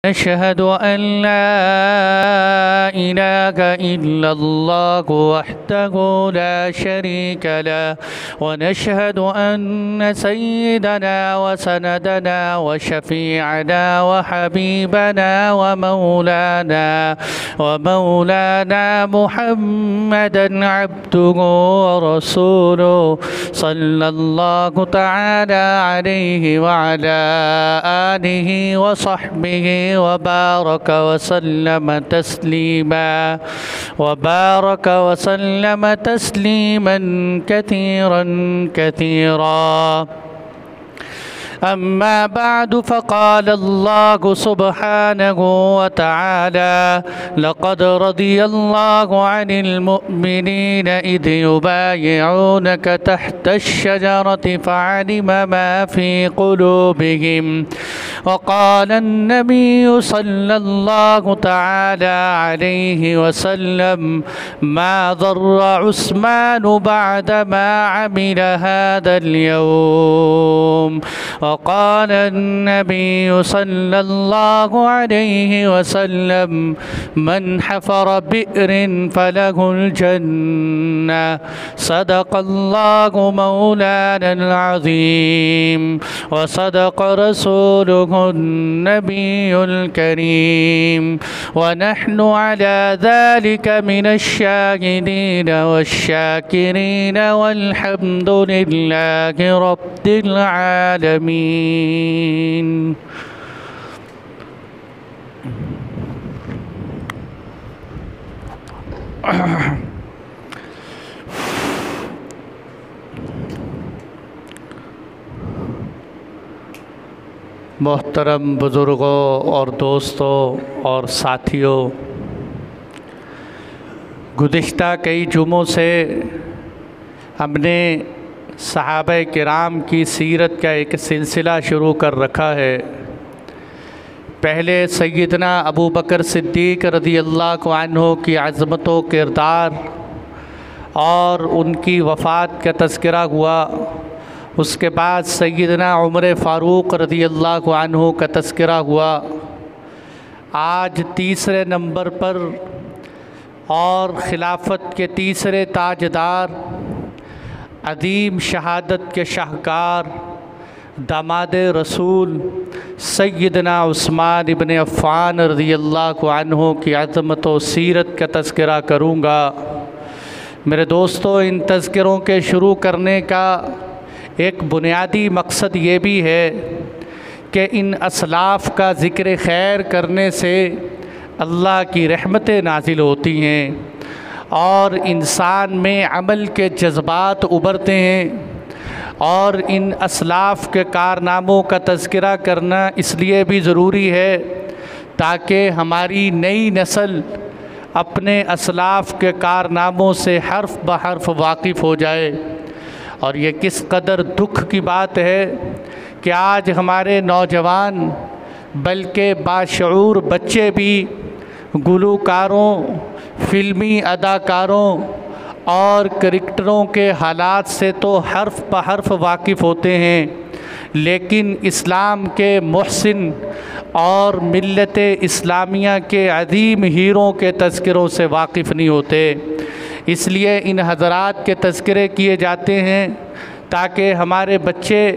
अशहदु अल्ला इलाहा इल्लल्लाह वहदहु ला शरीक लह व नशहदु अन्न सय्यदना व सनदना व शफीअना व हबीबना व मौलाना मुहम्मदन अब्दुहु व रसूलुहु सल्लल्लाहु तआला अलैहि व अला आलिहि व सहबिहि वबारक वसल्लम तस्लीमन कसीरन कसीरा। अम्मा बादु फ़क़ाल अल्लाहु सुब्हानहु व तआला लक़द रदियल्लाहु अनिल मुअ्मिनीन इज़ युबायिऊनक तहतश-शजरति फ़अलिमा मा फ़ी क़ुलूबिहिम व क़ाल अन्नबिय्यु सल्लल्लाहु तआला अलैहि वसल्लम मा ज़र्रा उस्मानु बअद मा अमिल हाज़ल यौम। वक़ाल अन्नबिय्यु सल्लल्लाहु अलैहि वसल्लम मन हफ़र बि'रन फलहुल जन्ना सदक़ल्लाहु मौलानल अज़ीम व सदक़ रसूलुहुन नबियुल करीम व नहनु अला ज़ालिका मिनश शाहिदीन वश्शाकिरीन वल्हम्दुलिल्लाहि रब्बिल आलमीन। मोहतरम बुज़ुर्गों और दोस्तों और साथियों, गुज़िश्ता कई जुमों से हमने सहाबा किराम की सीरत का एक सिलसिला शुरू कर रखा है। पहले सैयदना अबू बकर सिद्दीक़ रज़ियल्लाहु अन्हु की अज़मत व किरदार और उनकी वफ़ात का तज़किरा हुआ। उसके बाद सैयदना उमर फ़ारूक़ रज़ियल्लाहु अन्हु का तज़किरा हुआ। आज तीसरे नंबर पर और खिलाफत के तीसरे ताजदार, अदीम शहादत के शाहकार, दामाद रसूल सैयदना उस्मान इब्न अफ़्फ़ान रज़ियल्लाहु अन्हु की अज़मत व सीरत का तज़किरा करूँगा। मेरे दोस्तों, इन तज़किरों के शुरू करने का एक बुनियादी मकसद ये भी है कि इन असलाफ़ का ज़िक्र खैर करने से अल्लाह की रहमतें नाज़िल होती हैं और इंसान में अमल के जज्बात उभरते हैं। और इन असलाफ़ के कारनामों का तज़किरा करना इसलिए भी ज़रूरी है ताकि हमारी नई नस्ल अपने असलाफ़ के कारनामों से हर्फ ब हर्फ वाकिफ़ हो जाए। और ये किस कदर दुख की बात है कि आज हमारे नौजवान बल्कि बाशऊर बच्चे भी गुलकारों, फ़िल्मी अदाकारों और क्रिकेटरों के हालात से तो हर्फ ब हर्फ वाकिफ़ होते हैं, लेकिन इस्लाम के मुहसिन और मिल्लत इस्लामिया के अज़ीम हीरों के तज़किरों से वाकिफ़ नहीं होते। इसलिए इन हज़रात के तज़किरे किए जाते हैं ताकि हमारे बच्चे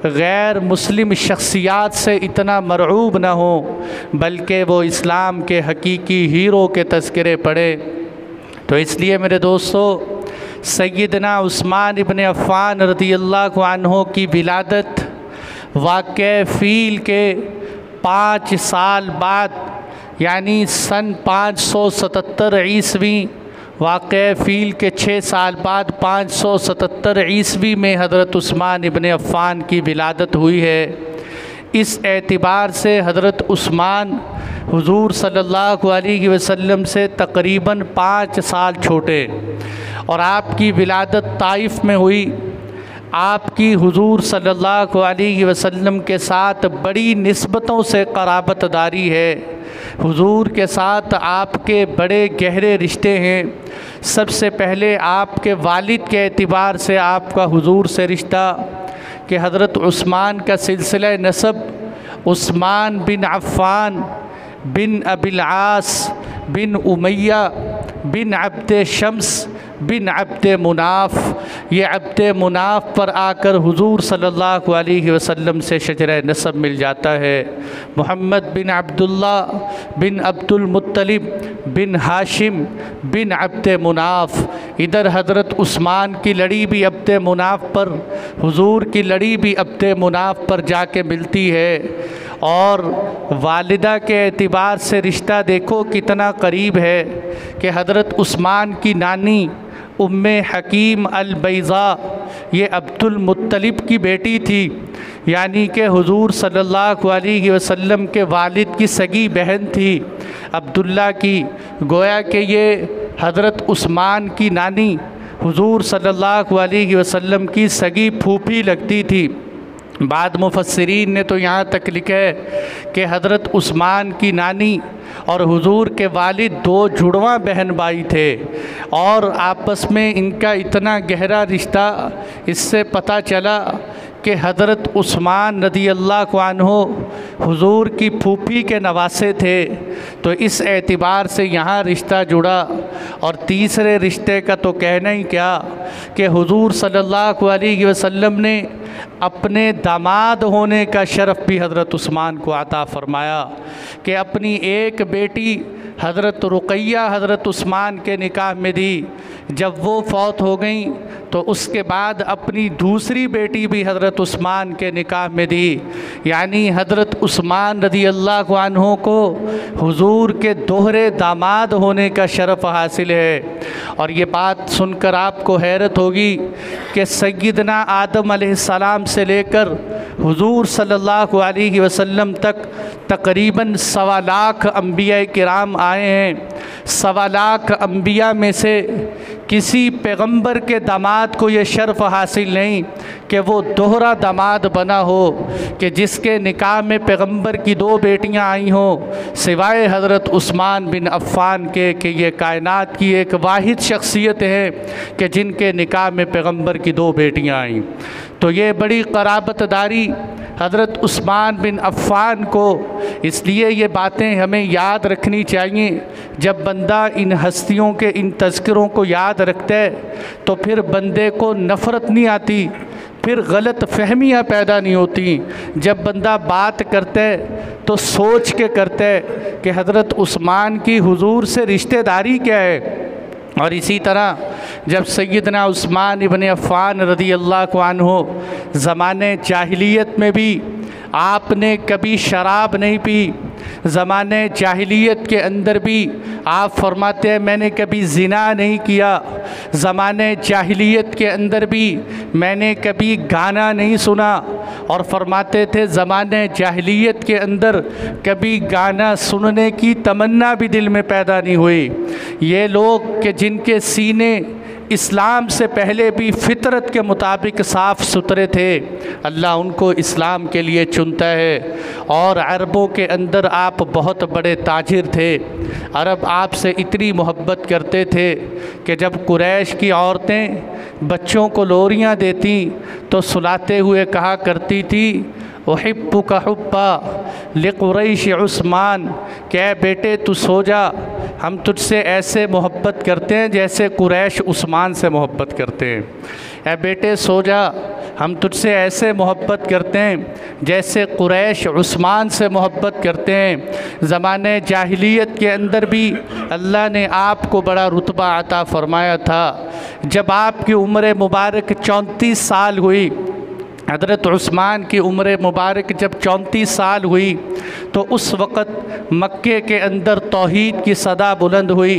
गैर मुस्लिम शख्सियात से इतना मरऊब ना हो, बल्कि वो इस्लाम के हकीकी हीरो के तज़किरे पढ़े। तो इसलिए मेरे दोस्तों, सैयदना उस्मान इब्न अफ़्फ़ान रज़ियल्लाहु अन्हु की विलादत वाक़े फ़ील के 5 साल बाद, यानी सन 577 ईस्वी, वाक़े फ़ील के 6 साल बाद 577 ईस्वी में हज़रत उस्मान इब्न अफ़्फ़ान की विलादत हुई है। इस एतबार से हज़रत उस्मान हुज़ूर सल्लल्लाहु अलैहि वसल्लम से तकरीबन 5 साल छोटे, और आपकी विलादत ताइफ़ में हुई। आपकी हुज़ूर सल्लल्लाहु अलैहि वसल्लम के साथ बड़ी निस्बतों से क़राबतदारी है। हुज़ूर के साथ आपके बड़े गहरे रिश्ते हैं। सबसे पहले आपके वालिद के एतबार से आपका हुज़ूर से रिश्ता कि हज़रत उस्मान का सिलसिला नसब उस्मान बिन अफ़्फ़ान बिन अबिल आस बिन उमैया बिन अब्द शम्स बिन अब्द मुनाफ। ये अब्द मुनाफ पर आकर हुजूर सल्लल्लाहु अलैहि वसल्लम से शजर नसब मिल जाता है। मोहम्मद बिन अब्दुल्ला बिन अब्दुल मुत्तलिब बिन हाशिम बिन अब्द मुनाफ। इधर हज़रत उस्मान की लड़ी भी अब्द मुनाफ पर, हुजूर की लड़ी भी अब्द मुनाफ पर जाके मिलती है। और वालिदा के एतबार से रिश्ता देखो कितना करीब है कि हज़रत उस्मान की नानी उम्मे हकीम अल बैज़ा ये अब्दुल मुत्तलिब की बेटी थी, यानी कि हुजूर सल्लल्लाहु अलैहि वसल्लम के वालिद की सगी बहन थी अब्दुल्ला की। गोया कि ये हज़रत उस्मान की नानी हुजूर सल्लल्लाहु अलैहि वसल्लम की सगी फूफी लगती थी। बाद मुफस्सिरीन ने तो यहाँ तक लिखा है कि हज़रत उस्मान की नानी और हुजूर के वालिद दो जुड़वां बहन भाई थे और आपस में इनका इतना गहरा रिश्ता इससे पता चला कि हज़रत उस्मान रज़ियल्लाहु अन्हु हुजूर की फूफी के नवासे थे। तो इस एतबार से यहाँ रिश्ता जुड़ा। और तीसरे रिश्ते का तो कहना ही क्या कि हुजूर सल्लल्लाहु अलैहि वसल्लम ने अपने दामाद होने का शरफ़ भी हज़रत उस्मान को अता फ़रमाया कि अपनी एक बेटी हज़रत रुक़ैया हज़रत उस्मान के निकाह में दी। जब वो फौत हो गई तो उसके बाद अपनी दूसरी बेटी भी हज़रत उस्मान के निकाह में दी। यानी हज़रत उस्मान रज़ियल्लाहु अन्हु को हुजूर के दोहरे दामाद होने का शरफ़ हासिल है। और ये बात सुनकर आपको हैरत होगी कि सय्यदना आदम अलैहिस्सलाम से लेकर हुजूर सल्लल्लाहु अलैहि वसल्लम तक तकरीबन 1.25 लाख अंबिया किराम आए हैं। 1.25 लाख अंबिया में से किसी पैगंबर के दामाद को ये शर्फ़ हासिल नहीं कि वो दोहरा दामाद बना हो, कि जिसके निकाह में पैगंबर की 2 बेटियां आई हों, सिवाय हज़रत उस्मान बिन अफ़्फ़ान के कि ये कायनात की एक वाहिद शख्सियत है कि जिनके निकाह में पैगंबर की 2 बेटियां आईं। तो ये बड़ी क़राबतदारी हज़रत उस्मान बिन अफ़्फ़ान को, इसलिए ये बातें हमें याद रखनी चाहिए। जब बंदा इन हस्तियों के इन तज़किरों को याद रखता है तो फिर बंदे को नफ़रत नहीं आती, फिर गलत फहमियाँ पैदा नहीं होती। जब बंदा बात करता है तो सोच के करता है कि हज़रत उस्मान की हुजूर से रिश्तेदारी क्या है। और इसी तरह जब सय्यदना उस्मान इब्न अफ़्फ़ान रज़ियल्लाहु अन्हु ज़माने जाहिलियत में भी आपने कभी शराब नहीं पी, ज़माने जाहिलियत के अंदर भी आप फरमाते हैं मैंने कभी ज़िना नहीं किया, ज़माने जाहिलियत के अंदर भी मैंने कभी गाना नहीं सुना, और फरमाते थे ज़माने जाहिलियत के अंदर कभी गाना सुनने की तमन्ना भी दिल में पैदा नहीं हुई। ये लोग कि जिनके सीने इस्लाम से पहले भी फितरत के मुताबिक साफ़ सुथरे थे, अल्लाह उनको इस्लाम के लिए चुनता है। और अरबों के अंदर आप बहुत बड़े ताजिर थे। अरब आपसे इतनी मोहब्बत करते थे कि जब कुरैश की औरतें बच्चों को लोरियां देती तो सुलाते हुए कहा करती थी उहिब्बुका हुब्बा लिकुरैश उस्मान, क्या बेटे तू सो जा, हम तुझसे ऐसे मोहब्बत करते हैं जैसे कुरैश उस्मान से मोहब्बत करते हैं। ऐ बेटे सो जा, हम तुझसे ऐसे मोहब्बत करते हैं जैसे कुरैश उस्मान से मोहब्बत करते हैं। ज़माने जाहिलियत के अंदर भी अल्लाह ने आपको बड़ा रुतबा अता फ़रमाया था। जब आपकी उम्र मुबारक 34 साल हुई, हज़रत उस्मान की उम्र मुबारक जब 34 साल हुई तो उस वक़्त मक्के के अंदर तौहीद की सदा बुलंद हुई।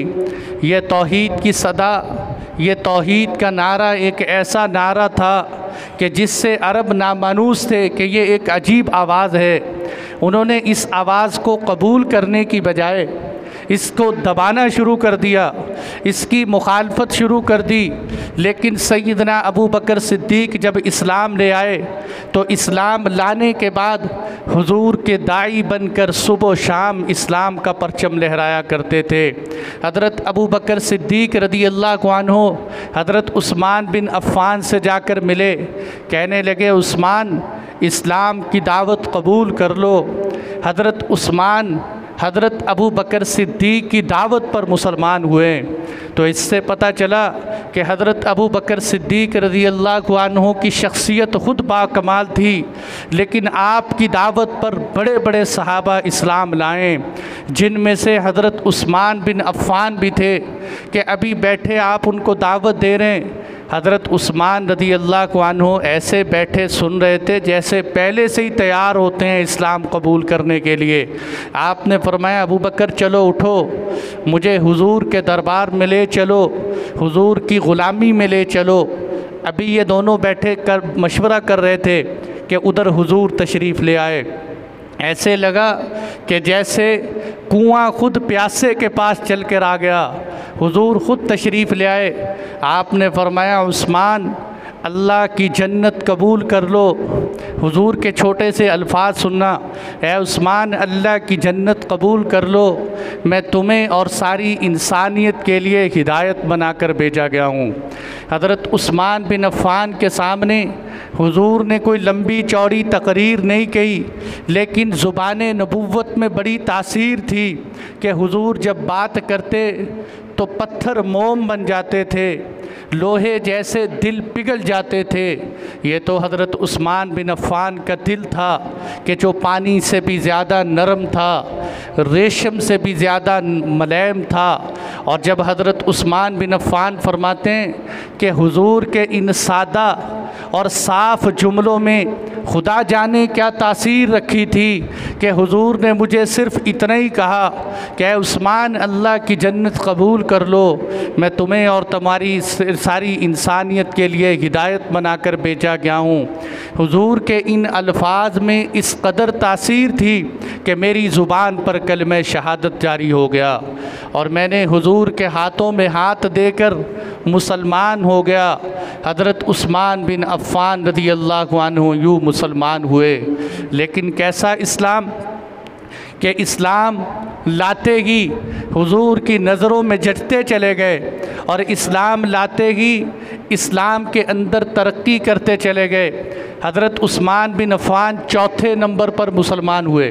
ये तौहीद की सदा, ये तौहीद का नारा एक ऐसा नारा था कि जिससे अरब नामानूस थे कि ये एक अजीब आवाज़ है। उन्होंने इस आवाज़ को कबूल करने की बजाय इसको दबाना शुरू कर दिया, इसकी मुखालफत शुरू कर दी। लेकिन सैयदना अबू बकर सिद्दीक़ जब इस्लाम ले आए तो इस्लाम लाने के बाद हुजूर के दाई बनकर सुबह शाम इस्लाम का परचम लहराया करते थे। हज़रत अबू बकर सिद्दीक़ रज़ियल्लाहु अन्हु हज़रत उस्मान बिन अफ़्फ़ान से जाकर मिले, कहने लगे उस्मान इस्लाम की दावत कबूल कर लो। हज़रत उस्मान हज़रत अबू बकर सिद्दीक़ की दावत पर मुसलमान हुए। तो इससे पता चला कि हज़रत अबू बकर सिद्दीक़ रज़ियल्लाहु अन्हु की शख्सियत ख़ुद बाकमाल थी, लेकिन आपकी दावत पर बड़े बड़े सहाबा इस्लाम लाए, जिनमें से हज़रत उस्मान बिन अफ़्फ़ान भी थे कि अभी बैठे आप उनको दावत दे रहे हैं। हज़रत उस्मान रज़ियल्लाहु अन्हु ऐसे बैठे सुन रहे थे जैसे पहले से ही तैयार होते हैं इस्लाम कबूल करने के लिए। आपने फरमाया, अबू बकर चलो उठो, मुझे हुजूर के दरबार में ले चलो, हुजूर की ग़ुलामी में ले चलो। अभी ये दोनों बैठे कर मशवरा कर रहे थे कि उधर हुजूर तशरीफ़ ले आए। ऐसे लगा कि जैसे कुआं ख़ुद प्यासे के पास चल कर आ गया, हुजूर ख़ुद तशरीफ़ ले आए। आपने फरमाया, उस्मान अल्लाह की जन्नत कबूल कर लो। हुजूर के छोटे से अल्फाज सुनना, ए उस्मान अल्लाह की जन्नत कबूल कर लो, मैं तुम्हें और सारी इंसानियत के लिए हिदायत बनाकर भेजा गया हूँ। हज़रत उस्मान बिन अफ़्फ़ान के सामने हुजूर ने कोई लंबी चौड़ी तकरीर नहीं कही, लेकिन ज़ुबान नबुव्वत में बड़ी तासीर थी कि हुजूर जब बात करते तो पत्थर मोम बन जाते थे, लोहे जैसे दिल पिघल जाते थे। ये तो हज़रत उस्मान बिन अफ़्फ़ान का दिल था कि जो पानी से भी ज़्यादा नरम था, रेशम से भी ज़्यादा मुलायम था। और जब हज़रत उस्मान बिन अफ़्फ़ान फरमाते हैं कि हुजूर के इन सादा और साफ़ जुमलों में खुदा जाने क्या तासीर रखी थी कि हुजूर ने मुझे सिर्फ़ इतना ही कहा कि उस्मान अल्लाह की जन्नत कबूल कर लो, मैं तुम्हें और तुम्हारी सारी इंसानियत के लिए हिदायत बनाकर भेजा गया हूँ। हुजूर के इन अल्फाज में इस कदर तासीर थी कि मेरी ज़ुबान पर कलमे शहादत जारी हो गया और मैंने हुजूर के हाथों में हाथ देकर मुसलमान हो गया। हज़रत उस्मान बिन अफ़्फ़ान रज़ियल्लाहु अन्हु यूँ मुसलमान हुए। लेकिन कैसा इस्लाम कि इस्लाम लाते ही हुजूर की नज़रों में जचते चले गए और इस्लाम लाते ही इस्लाम के अंदर तरक्की करते चले गए। हज़रत उस्मान बिन अफ़्फ़ान चौथे नंबर पर मुसलमान हुए।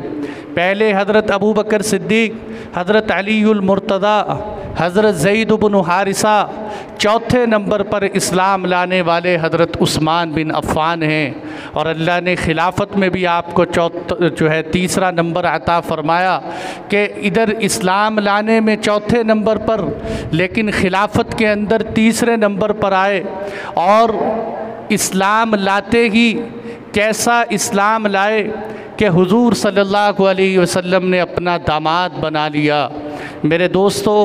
पहले हज़रत अबू बकर सिद्दीक़, हज़रत अलीउल मुर्तज़ा, हज़रत ज़ैद बिन हारिसा, चौथे नंबर पर इस्लाम लाने वाले हज़रत उस्मान बिन अफ़्फ़ान हैं। और अल्लाह ने खिलाफत में भी आपको तीसरा नंबर अता फ़रमाया कि इधर इस्लाम लाने में चौथे नंबर पर, लेकिन खिलाफत के अंदर तीसरे नंबर पर आए। और इस्लाम लाते ही कैसा इस्लाम लाए कि हुजूर सल्लल्लाहु अलैहि वसल्लम ने अपना दामाद बना लिया। मेरे दोस्तों,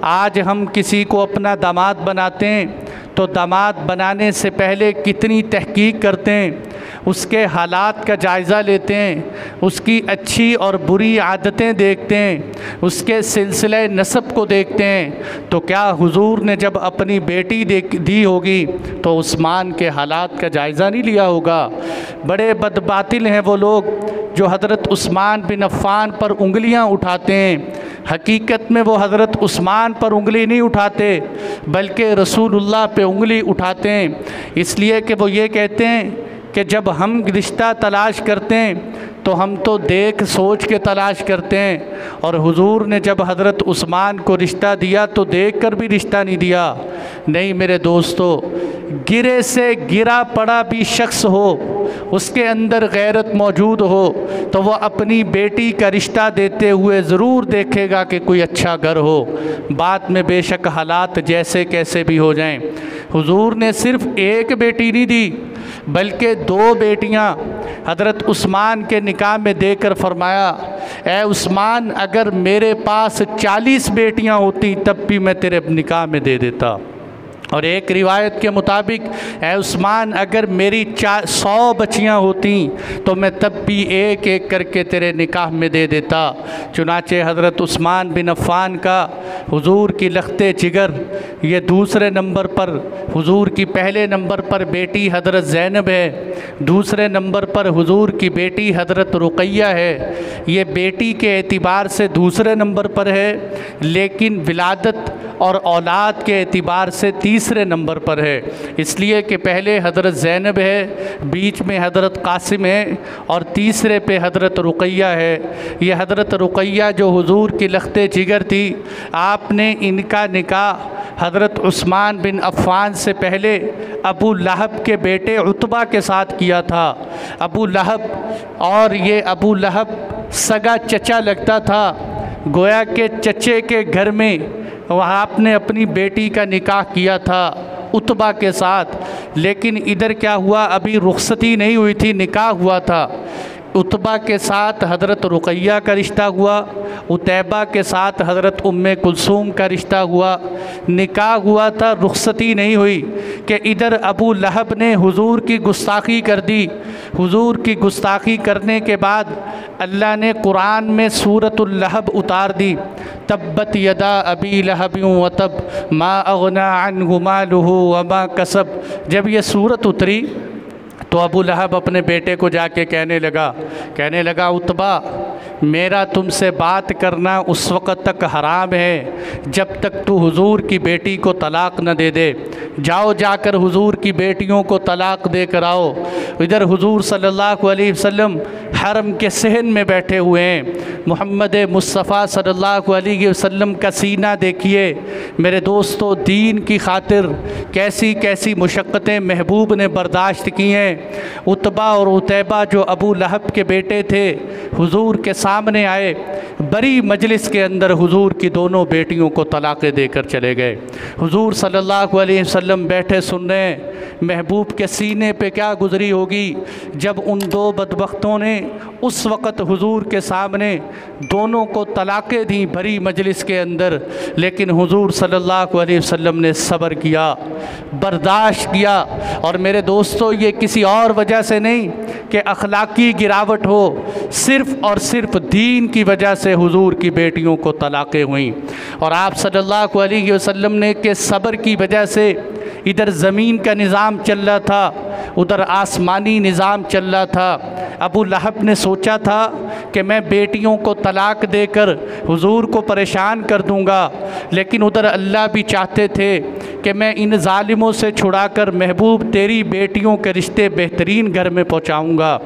आज हम किसी को अपना दामाद बनाते हैं तो दामाद बनाने से पहले कितनी तहकीक करते हैं, उसके हालात का जायज़ा लेते हैं, उसकी अच्छी और बुरी आदतें देखते हैं, उसके सिलसिले नसब को देखते हैं। तो क्या हुजूर ने जब अपनी बेटी दी होगी तो उस्मान के हालात का जायज़ा नहीं लिया होगा? बड़े बदबातिल हैं वो लोग जो हज़रत उस्मान बिन अफ़्फ़ान पर उंगलियां उठाते हैं। हकीकत में वो हज़रत उस्मान पर उंगली नहीं उठाते बल्कि रसूलुल्लाह पे उंगली उठाते हैं, इसलिए कि वो ये कहते हैं कि जब हम रिश्ता तलाश करते हैं तो हम तो देख सोच के तलाश करते हैं, और हुजूर ने जब हज़रत उस्मान को रिश्ता दिया तो देख कर भी रिश्ता नहीं दिया। नहीं मेरे दोस्तों, गिरे से गिरा पड़ा भी शख्स हो, उसके अंदर गैरत मौजूद हो तो वह अपनी बेटी का रिश्ता देते हुए ज़रूर देखेगा कि कोई अच्छा घर हो, बाद में बेशक हालात जैसे कैसे भी हो जाएं। हुजूर ने सिर्फ़ एक बेटी नहीं दी बल्कि 2 बेटियां हज़रत उस्मान के निकाह में देकर फरमाया, ए उस्मान अगर मेरे पास 40 बेटियां होती तब भी मैं तेरे निकाह में दे देता। और एक रिवायत के मुताबिक, ए उस्मान अगर मेरी 100 बच्चियाँ होती तो मैं तब भी एक एक करके तेरे निकाह में दे देता। चुनाचे हज़रत उस्मान बिन अफ़्फ़ान का हुजूर की लख्ते जिगर ये दूसरे नंबर पर, हुजूर की पहले नंबर पर बेटी हज़रत ज़ैनब है, दूसरे नंबर पर हुजूर की बेटी हज़रत रुक़ैया है। ये बेटी के एतिबार से दूसरे नंबर पर है, लेकिन विलादत और औलाद के एतिबार से तीसरे नंबर पर है, इसलिए कि पहले हज़रत ज़ैनब है, बीच में हज़रत कासिम है और तीसरे पे हज़रत रुक़ैया है। ये हज़रत रुक़ैया जो हुज़ूर की लख्ते जिगर थी, आपने इनका निकाह हज़रत उस्मान बिन अफ़्फ़ान से पहले अबू लहब के बेटे उतबा के साथ किया था। अबू लहब, और ये अबू लहब सगा चचा लगता था, गोया के चचे के घर में वहाँ आपने अपनी बेटी का निकाह किया था उतबा के साथ। लेकिन इधर क्या हुआ, अभी रुखसती नहीं हुई थी, निकाह हुआ था। उतबा के साथ हज़रत रुक़ैया का रिश्ता हुआ, उतैबा के साथ हज़रत उम्मे कुलसूम का रिश्ता हुआ, निकाह हुआ था, रुखसती नहीं हुई कि इधर अबू लहब ने हुजूर की गुस्ताखी कर दी। हुजूर की गुस्ताखी करने के बाद अल्लाह ने कुरान में सूरतुल लहब उतार दी, तब्बत यदा अबी लहब व तब मा अग़ना अन्हु मालुहु व मा कसब। जब ये सूरत उतरी तो अबू लहब अपने बेटे को जाके कहने लगा उतबा, मेरा तुमसे बात करना उस वक़्त तक हराम है जब तक तू हुजूर की बेटी को तलाक़ न दे दे। जाओ जाकर हुजूर की बेटियों को तलाक़ दे कर आओ। इधर हुजूर सल्लल्लाहु अलैहि वसल्लम हरम के सहन में बैठे हुए हैं। मोहम्मद मुस्तफ़ा सल्लल्लाहु अलैहि वसल्लम का सीना देखिए मेरे दोस्तों, दीन की खातिर कैसी कैसी मुशक्क़तें महबूब ने बर्दाश्त की हैं। उतबा और उतैबा जो अबू लहब के बेटे थे, हुजूर के सामने आए, बड़ी मजलिस के अंदर हुजूर की दोनों बेटियों को तलाक़ें देकर चले गए। हुजूर सल्लल्लाहु अलैहि वसल्लम बैठे सुन रहे हैं, महबूब के सीने पे क्या गुज़री होगी जब उन दो बदबख्तों ने उस वक़्त हुजूर के सामने दोनों को तलाक़ें दी भरी मजलिस के अंदर। लेकिन हुजूर सल्लल्लाहु अलैहि वसल्लम ने सब्र किया, बर्दाश्त किया। और मेरे दोस्तों, ये किसी और वजह से नहीं कि अखलाकी गिरावट हो, सिर्फ़ और सिर्फ दीन की वजह से हुजूर की बेटियों को तलाक़ें हुई। और आप सल्लल्लाहु अलैहि वसल्लम ने के सब्र की वजह से इधर ज़मीन का निज़ाम चल रहा था, उधर आसमानी निज़ाम चल रहा था। अबू लहब ने सोचा था कि मैं बेटियों को तलाक़ देकर हुजूर को परेशान कर दूंगा, लेकिन उधर अल्लाह भी चाहते थे कि मैं इन ज़ालिमों से छुड़ाकर महबूब तेरी बेटियों के रिश्ते बेहतरीन घर में पहुंचाऊंगा।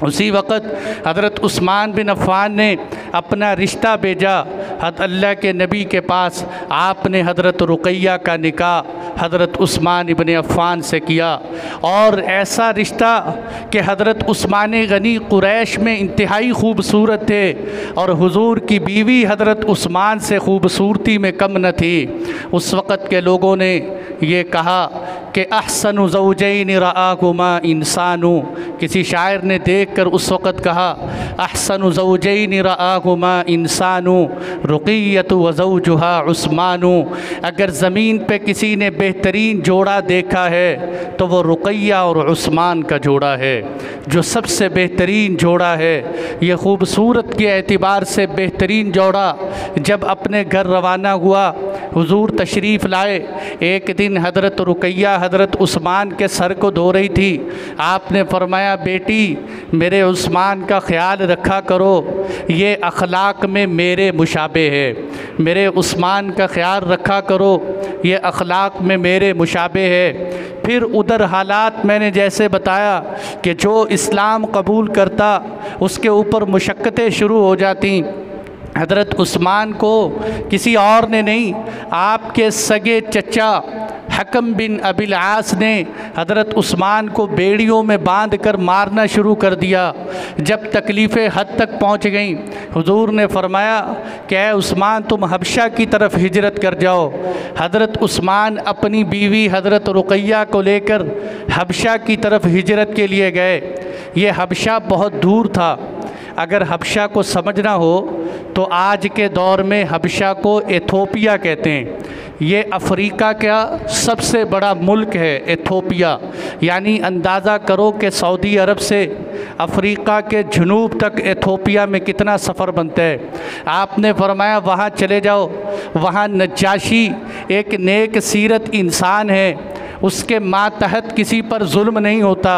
उसी वक़्त हज़रत उस्मान बिन अफ़्फ़ान ने अपना रिश्ता भेजा अल्लाह के नबी के पास। आपने हज़रत रुक़ैया का निकाह हज़रत उस्मान इब्न अफ़्फ़ान से किया, और ऐसा रिश्ता कि हज़रत उस्मान गनी कुरैश में इंतहाई खूबसूरत थे और हुजूर की बीवी हज़रत उस्मान से खूबसूरती में कम न थी। उस वक़्त के लोगों ने ये कहा कि अहसनु ज़ौजैन रआहुमा इंसानु, किसी शायर ने देखकर उस वक़्त कहा अहसनु ज़ौजैन रआहुमा इंसानु रुक़िय्यतु व ज़ौजुहा उस्मानु। अगर ज़मीन पे किसी ने बेहतरीन जोड़ा देखा है तो वो रुक़ैया और उस्मान का जोड़ा है, जो सबसे बेहतरीन जोड़ा है। ये ख़ूबसूरत के एतबार से बेहतरीन जोड़ा जब अपने घर रवाना हुआ, हुजूर तशरीफ़ लाए। एक दिन हज़रत रुक़ैया हज़रत उस्मान के सर को धो रही थी। आपने फरमाया, बेटी मेरे उस्मान का ख्याल रखा करो, ये अखलाक में मेरे मुशाबे है। मेरे उस्मान का ख्याल रखा करो, ये अखलाक में मेरे मुशाबे है। फिर उधर हालात मैंने जैसे बताया कि जो इस्लाम कबूल करता उसके ऊपर मुशक्क़तें शुरू हो जाती। हज़रत उस्मान को किसी और ने नहीं, आपके सगे चचा हकम बिन अबिल आस ने हज़रत उस्मान को बेड़ियों में बांध कर मारना शुरू कर दिया। जब तकलीफ़ें हद तक पहुँच गईं, हुजूर ने फरमाया कि ऐ उस्मान, तुम हबशा की तरफ हिजरत कर जाओ। हज़रत उस्मान अपनी बीवी हज़रत रुक़ैया को लेकर हबशा की तरफ हिजरत के लिए गए। ये हबशा बहुत दूर था। अगर हबशा को समझना हो तो आज के दौर में हबशा को एथोपिया कहते हैं। ये अफ्रीका का सबसे बड़ा मुल्क है एथोपिया, यानी अंदाज़ा करो कि सऊदी अरब से अफ्रीका के जनूब तक एथोपिया में कितना सफ़र बनता है। आपने फरमाया वहाँ चले जाओ, वहाँ नज्जाशी एक नेक सीरत इंसान है, उसके मातहत किसी पर जुल्म नहीं होता।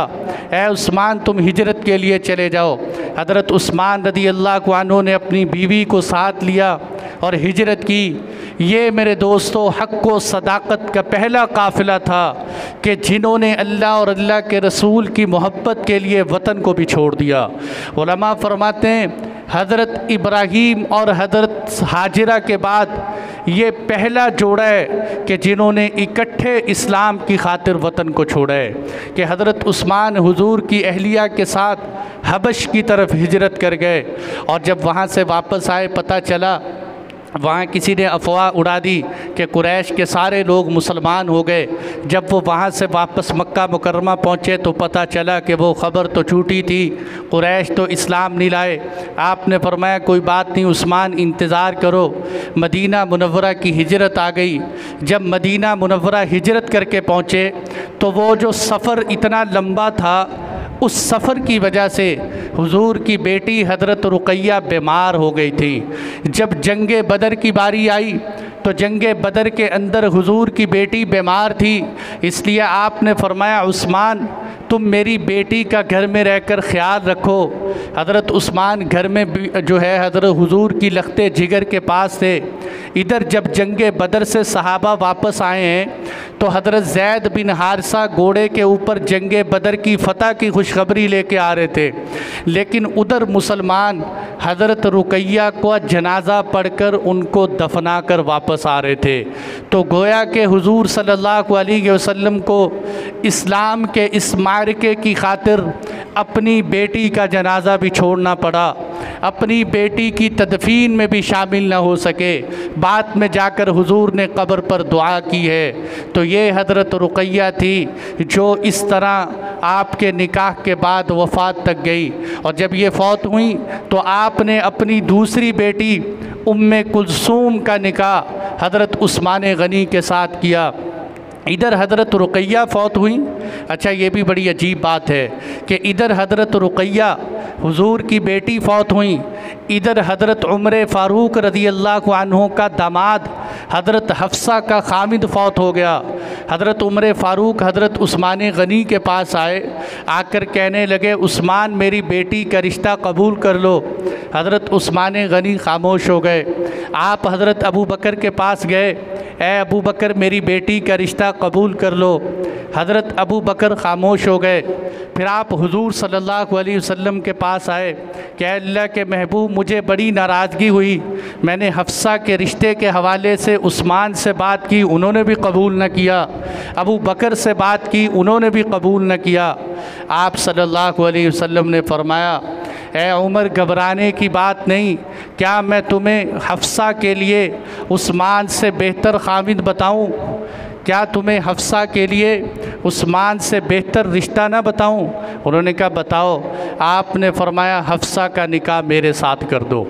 ऐ उस्मान, तुम हिजरत के लिए चले जाओ। हज़रत उस्मान रज़ी अल्लाह अन्हु ने अपनी बीवी को साथ लिया और हिजरत की। ये मेरे दोस्तों हक़ व सदाक़त का पहला काफ़िला था कि जिन्होंने अल्लाह और अल्लाह के रसूल की मोहब्बत के लिए वतन को भी छोड़ दिया। उलमा फरमाते हैं हज़रत इब्राहीम और हज़रत हाजिरा के बाद ये पहला जोड़ा है कि जिन्होंने इकट्ठे इस्लाम की खातिर वतन को छोड़ा है। कि हज़रत उस्मान हुजूर की अहलिया के साथ हबश की तरफ हिजरत कर गए और जब वहाँ से वापस आए पता चला, वहाँ किसी ने अफवाह उड़ा दी कि कुरैश के सारे लोग मुसलमान हो गए। जब वो वहाँ से वापस मक्का मुकर्रमा पहुँचे तो पता चला कि वो ख़बर तो झूठी थी, कुरैश तो इस्लाम नहीं लाए। आपने फरमाया कोई बात नहीं उस्मान, इंतज़ार करो। मदीना मुनव्वरा की हिजरत आ गई। जब मदीना मुनव्वरा हिजरत करके पहुँचे तो वो जो सफ़र इतना लंबा था, उस सफ़र की वजह से हुजूर की बेटी हज़रत रुक़ैया बीमार हो गई थी। जब जंगे बदर की बारी आई तो जंगे बदर के अंदर हुजूर की बेटी बीमार थी, इसलिए आपने फरमाया उस्मान तुम मेरी बेटी का घर में रहकर ख्याल रखो। हज़रत उस्मान घर में जो है हज़रत हुजूर की लख्ते जिगर के पास थे। इधर जब जंगे बदर से सहाबा वापस आए हैं तो हज़रत ज़ैद बिन हारिसा घोड़े के ऊपर जंगे बदर की फ़तह की खुशखबरी लेके आ रहे थे, लेकिन उधर मुसलमान हज़रत रुक़ैया को जनाज़ा पढ़कर उनको दफना कर वापस आ रहे थे। तो गोया के हुजूर सल्लल्लाहु अलैहि वसल्लम को इस्लाम के इस मारके की खातिर अपनी बेटी का जनाज़ा भी छोड़ना पड़ा, अपनी बेटी की तदफीन में भी शामिल ना हो सके। बाद में जाकर हुजूर ने कब्र पर दुआ की है। तो ये हज़रत रुक़ैया थी जो इस तरह आपके निकाह के बाद वफ़ात तक गई। और जब ये फ़ौत हुई तो आपने अपनी दूसरी बेटी उम्मे कुलसूम का निकाह हज़रत उस्मान गनी के साथ किया। इधर हज़रत रुक़ैया फ़ौत हुई। अच्छा, ये भी बड़ी अजीब बात है कि इधर हज़रत रुक़ैया हुजूर की बेटी फ़ौत हुई, इधर हज़रत उमर फ़ारूक रज़ी अल्लाह अन्हु का दामाद हज़रत हफ्सा का खामिद फ़ौत हो गया। हज़रत उमर फ़ारूक हज़रत उस्मान गनी के पास आए, आकर कहने लगे उस्मान मेरी बेटी का रिश्ता कबूल कर लो। हज़रत उस्मान गनी खामोश हो गए। आप हज़रत अबू बकर के पास गए, ए अबू बकर मेरी बेटी का रिश्ता कबूल कर लो। हज़रत अबू बकर खामोश हो गए। फिर आप हुजूर सल्लल्लाहु अलैहि वसल्लम के पास आए कि अल्लाह के महबूब मुझे बड़ी नाराज़गी हुई, मैंने हफ्सा के रिश्ते के हवाले से उस्मान से बात की, उन्होंने भी कबूल न किया, अबू बकर से बात की, उन्होंने भी कबूल न किया। आप सल्लल्लाहु अलैहि वसल्लम ने फरमाया ए उमर घबराने की बात नहीं, क्या मैं तुम्हें हफ्सा के लिए उस्मान से बेहतर खामिद बताऊं? क्या तुम्हें हफ्सा के लिए उस्मान से बेहतर रिश्ता ना बताऊं? उन्होंने कहा बताओ। आपने फरमाया हफ्सा का निकाह मेरे साथ कर दो,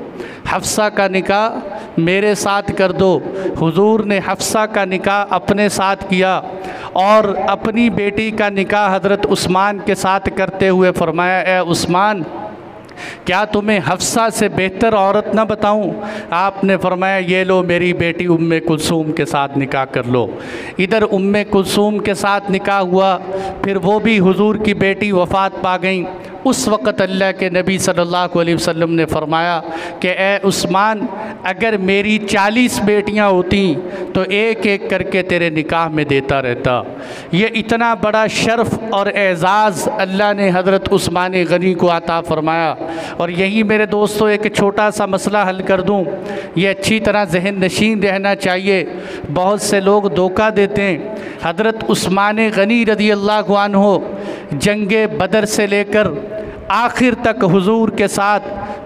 हफ्सा का निकाह मेरे साथ कर दो। हुजूर ने हफ्सा का निकाह अपने साथ किया और अपनी बेटी का निकाह हज़रत उस्मान के साथ करते हुए फरमाया ए उस्मान क्या तुम्हें हफ्सा से बेहतर औरत ना बताऊं? आपने फरमाया ये लो मेरी बेटी उम्मे कुलसूम के साथ निकाह कर लो। इधर उम्मे कुलसूम के साथ निकाह हुआ, फिर वो भी हुजूर की बेटी वफ़ात पा गई। उस वक़्त अल्लाह के नबी सल्लल्लाहु अलैहि वसल्लम ने फरमाया कि ए उस्मान अगर मेरी 40 बेटियां होती तो एक एक करके तेरे निकाह में देता रहता। ये इतना बड़ा शर्फ़ और एज़ाज़ अल्लाह ने हज़रत उस्मान गनी को अता फ़रमाया। और यही मेरे दोस्तों एक छोटा सा मसला हल कर दूं, ये अच्छी तरह जहन नशीन रहना चाहिए। बहुत से लोग धोखा देते हैं। हज़रत उस्मान गनी रज़ी अल्लाह अन्हु जंगे बदर से लेकर आखिर तक हुजूर के साथ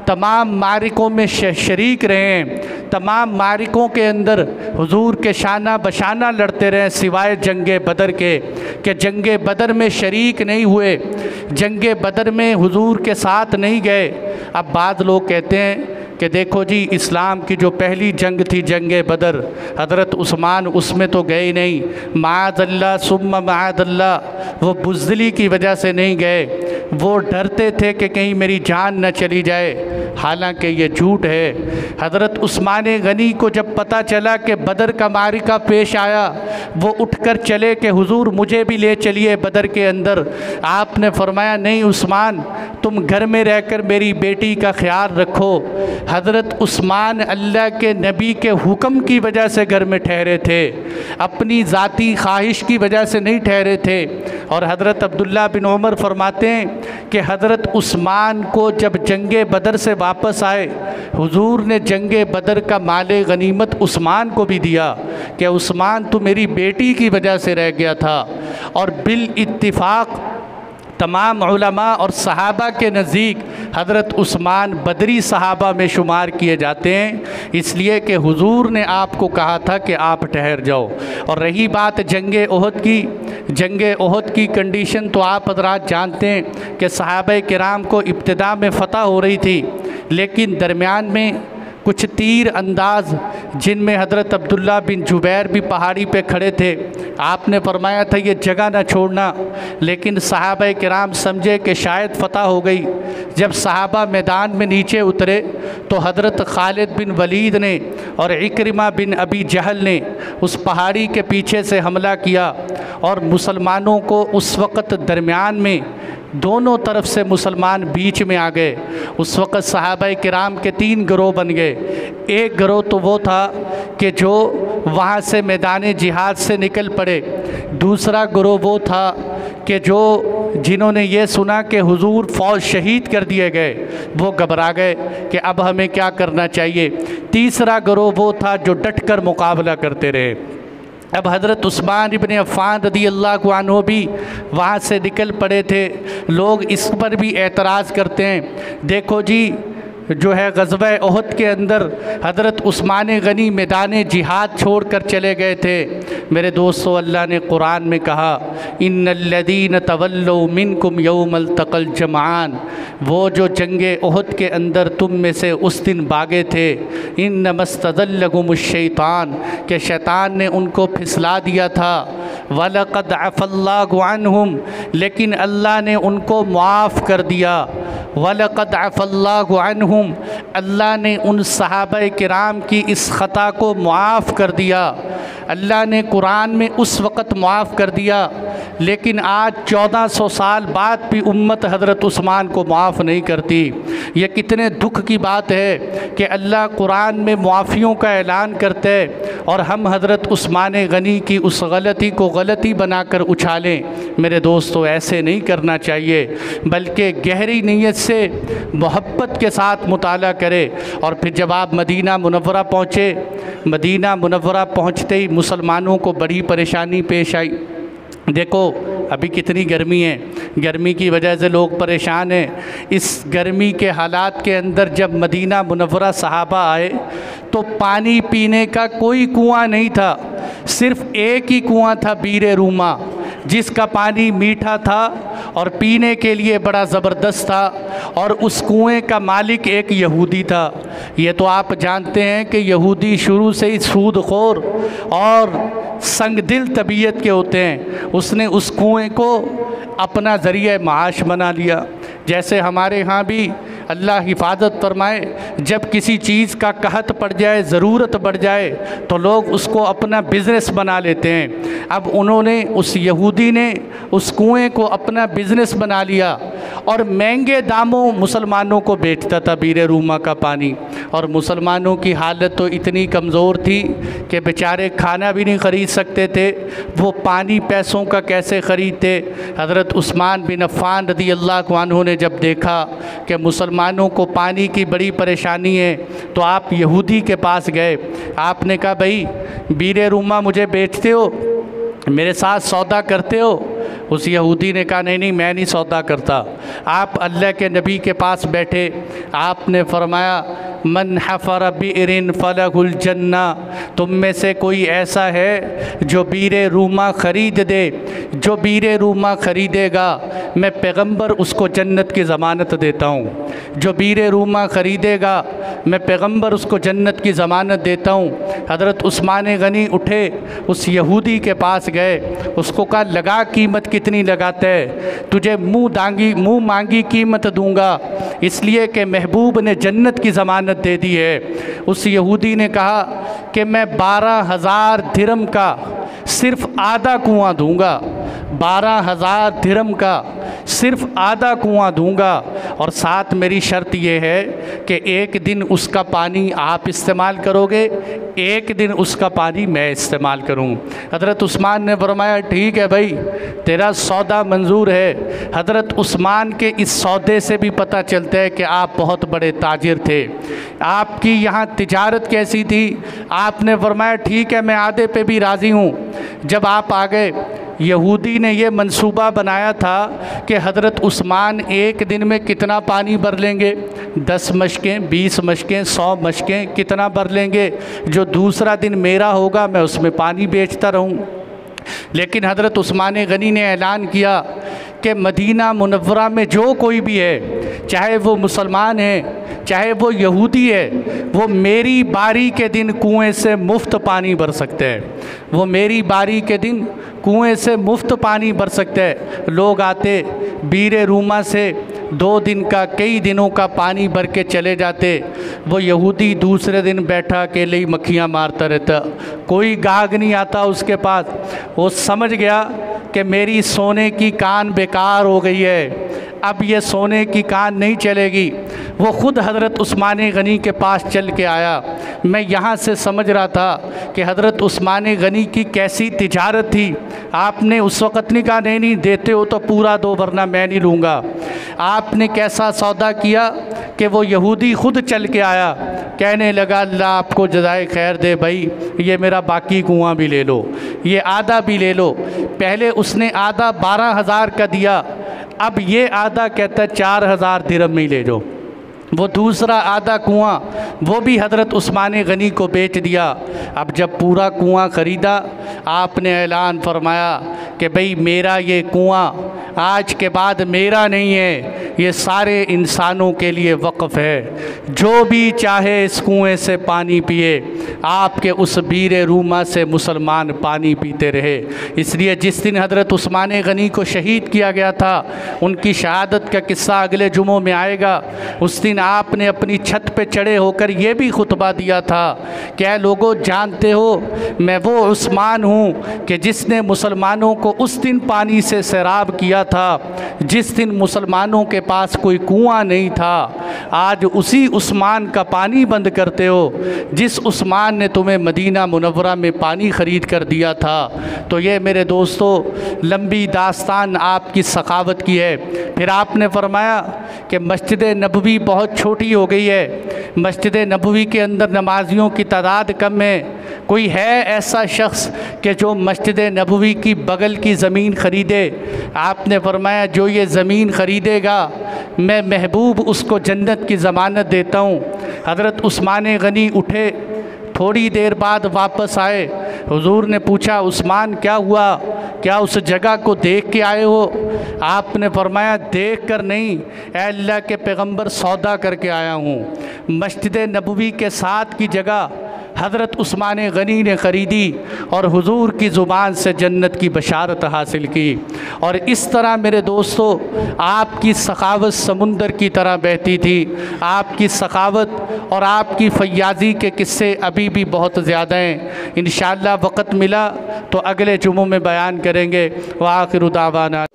तमाम मारिकों में शरीक रहे हैं। तमाम मारिकों के अंदर हुजूर के शाना बशाना लड़ते रहे सिवाय जंगे बदर के, कि जंगे बदर में शरीक नहीं हुए, जंगे बदर में हुजूर के साथ नहीं गए। अब बाद लोग कहते हैं कि देखो जी इस्लाम की जो पहली जंग थी जंगे बदर, हज़रत उस्मान उसमें तो गए नहीं, माअज़ल्ला सुम्मा माअज़ल्ला, वो बुज़दिली की वजह से नहीं गए, वो डरते थे कि कहीं मेरी जान न चली जाए। हालांकि ये झूठ है। हज़रत उस्मान गनी को जब पता चला कि बदर का मारिका पेश आया, वो उठकर चले कि हुजूर मुझे भी ले चलिए बदर के अंदर। आपने फरमाया नहीं उस्मान, तुम घर में रहकर मेरी बेटी का ख्याल रखो। हज़रत उस्मान अल्लाह के नबी के हुक्म की वजह से घर में ठहरे थे, अपनी ज़ाती ख्वाहिश की वजह से नहीं ठहरे थे। और हज़रत अब्दुल्ला बिन उमर फरमाते हैं कि हज़रत उस्मान को जब जंगे बदर से वापस आए, हुजूर ने जंगे बदर का माले गनीमत उस्मान को भी दिया कि उस्मान तो मेरी बेटी की वजह से रह गया था। और बिल इत्तिफाक तमाम उलमा और सहाबा के नज़दीक हज़रत उस्मान बदरी सहाबा में शुमार किए जाते हैं, इसलिए कि हुजूर ने आपको कहा था कि आप ठहर जाओ। और रही बात जंगे ओहद की कंडीशन, तो आप हज़रात जानते हैं कि सहाबा किराम को इब्तिदा में फ़तह हो रही थी, लेकिन दरमियान में कुछ तीर अंदाज जिनमें हज़रत अब्दुल्ला बिन जुबैर भी पहाड़ी पे खड़े थे, आपने फरमाया था ये जगह ना छोड़ना, लेकिन सहाबा किराम समझे कि शायद फ़तह हो गई। जब सहाबा मैदान में नीचे उतरे तो हज़रत खालिद बिन वलीद ने और इक्रिमा बिन अबी जहल ने उस पहाड़ी के पीछे से हमला किया और मुसलमानों को उस वक़्त दरमियान में दोनों तरफ से मुसलमान बीच में आ गए। उस वक़्त सहाबा किराम के 3 गिरोह बन गए। एक गिरोह तो वो था कि जो वहाँ से मैदान जिहाद से निकल पड़े, दूसरा गिरोह वो था कि जिन्होंने ये सुना कि हुजूर फ़ौज शहीद कर दिए गए, वो घबरा गए कि अब हमें क्या करना चाहिए। तीसरा गिरोह वो था जो डट कर मुकाबला करते रहे। अब हज़रत उस्मान इब्न अफ़्फ़ान रज़ियल्लाहु अन्हु भी वहाँ से निकल पड़े थे। लोग इस पर भी एतराज़ करते हैं, देखो जी जो है ग़ज़वा ओहद के अंदर हज़रत उस्मान गनी मैदान जिहाद छोड़ कर चले गए थे। मेरे दोस्तों, अल्लाह ने कुरान में कहा इन्नल्लज़ीन तवल्लौ मिनकुम यौमल तक़ल जमआन, वो जो जंगे ओहद के अंदर तुम में से उस दिन भागे थे, इन्नमस्तज़ल्लहुमुश्शैतान, के शैतान ने उनको फिसला दिया था। वलक़द अफ़ल्लाहु अन्हुम, लेकिन अल्लाह ने उनको मुआफ़ कर दिया। वलक़द अफ़ल्लाहु अन्हुम, अल्लाह ने उन सहाबा किराम की इस ख़ता को मुआफ़ कर दिया। अल्लाह ने कुरान में उस वक़्त मुआफ़ कर दिया, लेकिन आज 1400 साल बाद भी उम्मत हज़रत उस्मान को माफ़ नहीं करती। ये कितने दुख की बात है कि अल्लाह कुरान में मुआफ़ियों का ऐलान करते हैं और हम हज़रत उस्मान गनी की उस गलती को गलती बनाकर उछालें। मेरे दोस्तों, ऐसे नहीं करना चाहिए, बल्कि गहरी नीयत से मोहब्बत के साथ मुताला करें। और फिर जब आप मदीना मुनव्वरा पहुँचे, मदीना मुनव्वरा पहुँचते ही मुसलमानों को बड़ी परेशानी पेश आई। देखो अभी कितनी गर्मी है, गर्मी की वजह से लोग परेशान हैं। इस गर्मी के हालात के अंदर जब मदीना मुनव्वरा सहाबा आए तो पानी पीने का कोई कुआं नहीं था, सिर्फ़ एक ही कुआं था, बीरे रूमा, जिसका पानी मीठा था और पीने के लिए बड़ा ज़बरदस्त था। और उस कुएं का मालिक एक यहूदी था। ये तो आप जानते हैं कि यहूदी शुरू से ही सूदखोर और संगदिल तबीयत के होते हैं। उसने उस कुएं को अपना ज़रिया माश बना लिया। जैसे हमारे यहाँ भी अल्लाह हिफाजत फरमाए, जब किसी चीज़ का कहत पड़ जाए, ज़रूरत बढ़ जाए, तो लोग उसको अपना बिज़नेस बना लेते हैं। अब उन्होंने, उस यहूदी ने उस कुएं को अपना बिज़नेस बना लिया और महंगे दामों मुसलमानों को बेचता था बीरे रूमा का पानी। और मुसलमानों की हालत तो इतनी कमज़ोर थी कि बेचारे खाना भी नहीं ख़रीद सकते थे, वो पानी पैसों का कैसे ख़रीदते। हज़रत उस्मान बिन अफ़्फ़ान रज़ियल्लाहु अन्हु ने जब देखा कि मुसलमानों को पानी की बड़ी परेशानी है, तो आप यहूदी के पास गए। आपने कहा भाई बीरे रूमा मुझे बेचते हो, मेरे साथ सौदा करते हो? उस यहूदी ने कहा नहीं नहीं, मैं नहीं सौदा करता। आप अल्लाह के नबी के पास बैठे, आपने फरमाया मन हफ़र बिरिन फलहुल जन्ना, तुम में से कोई ऐसा है जो बीरे रूमा ख़रीद दे, जो बीरे रूमा ख़रीदेगा मैं पैगंबर उसको जन्नत की ज़मानत देता हूँ। जो बीर रूमा ख़रीदेगा मैं पैगंबर उसको जन्नत की ज़मानत देता हूँ। हज़रत उस्मान गनी उठे, उस यहूदी के पास गए, उसको कहा लगा कीमत कितनी लगाते है? तुझे मुँह मांगी कीमत दूंगा, इसलिए कि महबूब ने जन्नत की ज़मानत दे दी है। उस यहूदी ने कहा कि मैं 12,000 दिरहम का सिर्फ़ आधा कुआं दूंगा, 12,000 दिरहम का सिर्फ़ आधा कुआं दूंगा, और साथ मेरी शर्त यह है कि एक दिन उसका पानी आप इस्तेमाल करोगे, एक दिन उसका पानी मैं इस्तेमाल करूँ। हज़रत उस्मान ने फरमाया ठीक है भाई, तेरा सौदा मंजूर है। हज़रत उस्मान के इस सौदे से भी पता चलता है कि आप बहुत बड़े ताजिर थे। आपकी यहाँ तिजारत कैसी थी? आपने फरमाया ठीक है मैं आधे पे भी राज़ी हूँ। जब आप आ गए, यहूदी ने ये मंसूबा बनाया था कि हज़रत उस्मान एक दिन में कितना पानी भर लेंगे, 10 मशकें, 20 मशकें, 100 मशकें, कितना भर लेंगे, जो दूसरा दिन मेरा होगा मैं उसमें पानी बेचता रहूं। लेकिन हज़रत उस्मान गनी ने ऐलान किया कि मदीना मुनव्वरा में जो कोई भी है, चाहे वो मुसलमान है चाहे वो यहूदी है, वो मेरी बारी के दिन कुएं से मुफ्त पानी भर सकते हैं। वो मेरी बारी के दिन कुएं से मुफ्त पानी भर सकते हैं। लोग आते बीर रूमा से 2 दिन का, कई दिनों का पानी भर के चले जाते। वो यहूदी दूसरे दिन बैठा अकेले ही मक्खियाँ मारता रहता, कोई गाहक नहीं आता उसके पास। वो समझ गया कि मेरी सोने की कान बेकार हो गई है, अब ये सोने की कान नहीं चलेगी। वो ख़ुद हज़रत उस्मान गनी के पास चल के आया। मैं यहाँ से समझ रहा था कि हज़रत उस्मान गनी की कैसी तिजारत थी। आपने उस वक़्त नहीं कहा नहीं देते हो तो पूरा दो वरना मैं नहीं लूँगा। आपने कैसा सौदा किया कि वो यहूदी ख़ुद चल के आया, कहने लगा अल्लाह आपको जज़ाए खैर दे भाई, ये मेरा बाकी कुआं भी ले लो, ये आधा भी ले लो। पहले उसने आधा 12,000 का दिया, अब ये आधा कहता है 4,000 दिरहम में ही ले जाओ। वो दूसरा आधा कुआं वो भी हज़रत उस्मान गनी को बेच दिया। अब जब पूरा कुआं ख़रीदा, आपने ऐलान फरमाया कि भाई मेरा ये कुआं आज के बाद मेरा नहीं है, ये सारे इंसानों के लिए वक़्फ़ है। जो भी चाहे इस कुएं से पानी पिए। आपके उस बीर रूमा से मुसलमान पानी पीते रहे। इसलिए जिस दिन हज़रत उस्मान गनी को शहीद किया गया था, उनकी शहादत का किस्सा अगले जुमों में आएगा। उस दिन आपने अपनी छत पे चढ़े होकर ये भी खुतबा दिया था, क्या लोगों जानते हो मैं वो उस्मान हूँ कि जिसने मुसलमानों को उस दिन पानी से सैराब किया था जिस दिन मुसलमानों के पास कोई कुआं नहीं था। आज उसी उस्मान का पानी बंद करते हो जिस उस्मान ने तुम्हें मदीना मुनव्वरा में पानी ख़रीद कर दिया था। तो ये मेरे दोस्तों लंबी दास्तान आपकी सखावत की है। फिर आपने फरमाया कि मस्जिद नबवी बहुत छोटी हो गई है, मस्जिद नबवी के अंदर नमाजियों की तादाद कम है। कोई है ऐसा शख्स कि जो मस्जिद नबवी की बगल की ज़मीन ख़रीदे? आपने फरमाया जो ये ज़मीन ख़रीदेगा मैं महबूब उसको जन्नत की ज़मानत देता हूँ। हज़रत उस्मान गनी उठे, थोड़ी देर बाद वापस आए। हुजूर ने पूछा उस्मान क्या हुआ, क्या उस जगह को देख के आए हो? आपने फरमाया देख कर नहीं, ऐ अल्लाह के पैगंबर सौदा करके आया हूँ। मस्जिद नबवी के साथ की जगह हज़रत उस्मान गनी ने ख़रीदी और हुजूर की ज़ुबान से जन्नत की बशारत हासिल की। और इस तरह मेरे दोस्तों आपकी सखावत समुंदर की तरह बहती थी। आपकी सखावत और आपकी फयाज़ी के किस्से अभी भी बहुत ज़्यादा हैं। इंशाअल्लाह वक़्त मिला तो अगले जुमों में बयान करेंगे। व आखिरु दावाना।